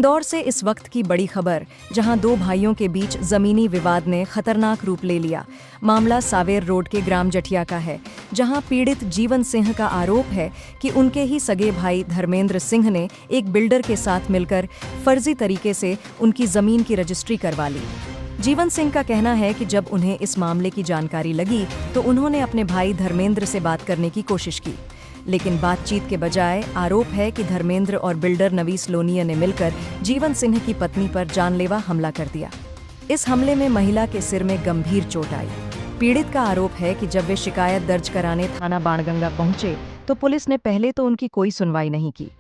इंदौर से इस वक्त की बड़ी खबर, जहां दो भाइयों के बीच जमीनी विवाद ने खतरनाक रूप ले लिया। मामला सावेर रोड के ग्राम जठिया का है, जहां पीड़ित जीवन सिंह का आरोप है कि उनके ही सगे भाई धर्मेंद्र सिंह ने एक बिल्डर के साथ मिलकर फर्जी तरीके से उनकी जमीन की रजिस्ट्री करवा ली। जीवन सिंह का कहना है कि जब उन्हें इस मामले की जानकारी लगी तो उन्होंने अपने भाई धर्मेंद्र से बात करने की कोशिश की, लेकिन बातचीत के बजाय आरोप है कि धर्मेंद्र और बिल्डर नवीस लोनिया ने मिलकर जीवन सिंह की पत्नी पर जानलेवा हमला कर दिया। इस हमले में महिला के सिर में गंभीर चोट आई। पीड़ित का आरोप है कि जब वे शिकायत दर्ज कराने थाना बाणगंगा पहुंचे तो पुलिस ने पहले तो उनकी कोई सुनवाई नहीं की।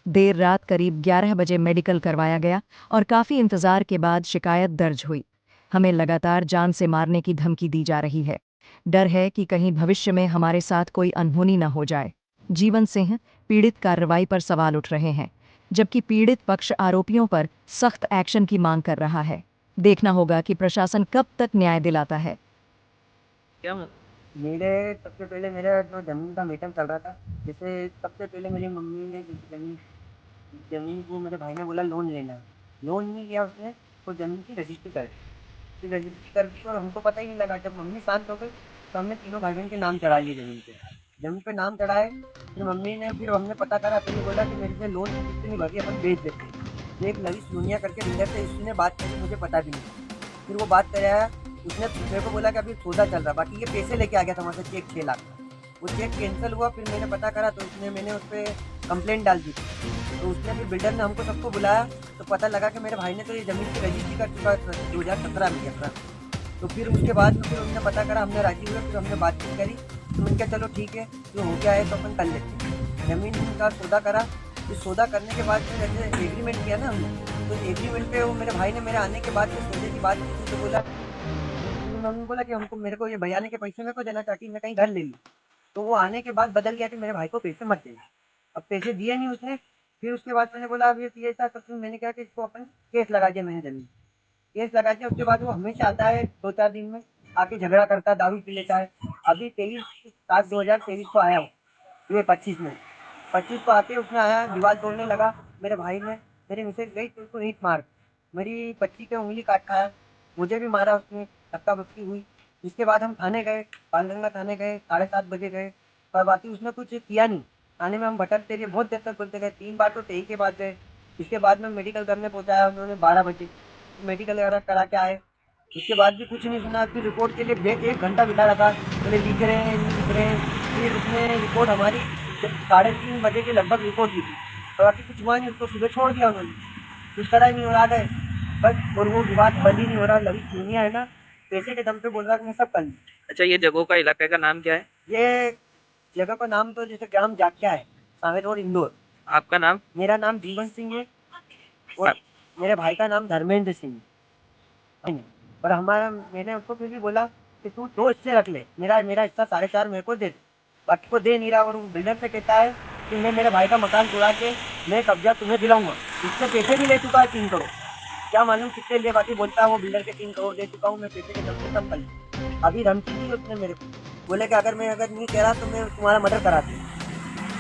देर रात करीब 11 बजे मेडिकल करवाया गया और काफी इंतजार के बाद शिकायत दर्ज हुई। हमें लगातार जान से मारने की धमकी दी जा रही है। डर है कि कहीं भविष्य में हमारे साथ कोई अनहोनी न हो जाए। जीवन सिंह पीड़ित कार्रवाई पर सवाल उठ रहे हैं, जबकि पीड़ित पक्ष आरोपियों पर सख्त एक्शन की मांग कर रहा है। देखना होगा कि प्रशासन कब तक न्याय दिलाता है। क्या मेरे सबसे पहले मेरा जो ज़मीन का मैटर चल रहा था, जैसे सबसे पहले मेरी मम्मी ने ज़मीन ज़मीन को मेरे भाई ने बोला लोन लेना है। लोन नहीं लिया उसने, वो ज़मीन की रजिस्ट्री कर दी। फिर रजिस्ट्री कर दी और हमको पता ही नहीं लगा। जब मम्मी शांत हो गई तो हमने तीनों भाई बहन के नाम चढ़ा लिए ज़मीन पे। ज़मीन पे नाम चढ़ाए, फिर मम्मी ने फिर हमने पता करा तो ये बोला कि मेरे से लोन की किस्त नहीं भरी, अपन बेच देते हैं। तो एक लविश लूनिया करके बिल्डर से इसने बात करी, मुझे पता भी नहीं। फिर वो बात कराया, उसने मेरे को बोला कि अभी सौदा चल रहा, बाकी ये पैसे लेके आ गया था वहाँ से, चेक 6 लाख का। वो चेक कैंसिल हुआ, फिर मैंने पता करा तो मैंने उस पर कंप्लेंट डाल दी। तो उसने फिर बिल्डर ने हमको सबको बुलाया तो पता लगा कि मेरे भाई ने तो ये ज़मीन की रजिस्ट्री कर चुका है 2017 में 17। तो फिर उसके बाद में फिर उन्होंने पता करा, हमने राजी हुए, फिर हमने बातचीत करी तो मैंने कहा चलो ठीक है, जो हो गया है तो अपन कर लेते हैं। ज़मीन का सौदा करा। फिर सौदा करने के बाद में जैसे एग्रीमेंट किया ना हमने, तो एग्रीमेंट पे वो मेरे भाई ने मेरे आने के बाद में सौदे की बात की तो बोला, उन्होंने बोला कि हमको मेरे को ये भैया के पैसे मेरे को देना ताकि मैं कहीं घर ले लूँ। तो वो आने के बाद बदल गया कि मेरे भाई को पैसे मत देना। अब पैसे दिए नहीं उसने। फिर उसके बाद मैंने बोला अब ये था, तो फिर मैंने कहा कि इसको अपन केस लगा दिया। मैंने ज़मीन केस लगा दिया। उसके बाद वो हमेशा आता है 2-4 दिन में, आके झगड़ा करता है, दारू पी लेता है। अभी 23/7/2023 को आया वो, ये 25 को आके उसने आया, दीवार तोड़ने लगा। मेरे भाई ने, मेरी मिसेज गई तो उसको ईंट मार, मेरी बच्ची की उंगली काट खाया, मुझे भी मारा उसने, धक्का मुक्की हुई। जिसके बाद हम थाने गए, बाणगंगा थाने गए, 7:30 बजे गए, पर बाकी उसने कुछ किया नहीं। थाने में हम भटकते रहे, बहुत देर तक बोलते गए, 3 बार तो तेई के बाद गए। इसके बाद में मेडिकल करने पहुंचाया उन्होंने 12 बजे, मेडिकल वगैरह करा के आए। उसके बाद भी कुछ नहीं सुना। फिर रिपोर्ट के लिए 1 घंटा बिता रखा, बोले लिख रहे हैं नहीं लिख रहे हैं। फिर उसने रिपोर्ट हमारी 3:30 बजे के लगभग रिपोर्ट ली थी, और बाकी कुछ हुआ नहीं, उसको सुबह छोड़ दिया उन्होंने। कुछ करा ही नहीं, और आ गए बस। और वो विवाद बंद ही नहीं हो रहा। लवी दुनिया है ना, पैसे के दम पे बोल रहा कि मैं सब कर लूँ। अच्छा, ये जगहों का इलाके का नाम क्या है? ये जगह का नाम तो जैसे ग्राम जाख्या है, सावेर रोड, इंदौर। आपका नाम? मेरा नाम जीवन सिंह है और मेरे भाई का नाम धर्मेंद्र सिंह है। और हमारा, मैंने उसको फिर भी बोला कि तू दो हिस्से रख ले, मेरा मेरा हिस्सा 4.5 मेरे को दे दे, बाकी को दे नहीं रहा। और वो बिल्डर से कहता है कि मैं मेरे भाई का मकान तोड़ा के मैं कब्जा तुम्हें दिलाऊंगा। इससे पैसे भी ले चुका है 3 करोड़, क्या मालूम कितने लिए, बाकी बोलता है वो बिल्डर के 3 करोड़ दे चुका हूँ मैं, पैसे के दम पे सब कर लूँ। अभी धमकी दी उसने मेरे को, बोले कि अगर नहीं कह रहा तो मैं तुम्हारा मर्डर करा दूँ।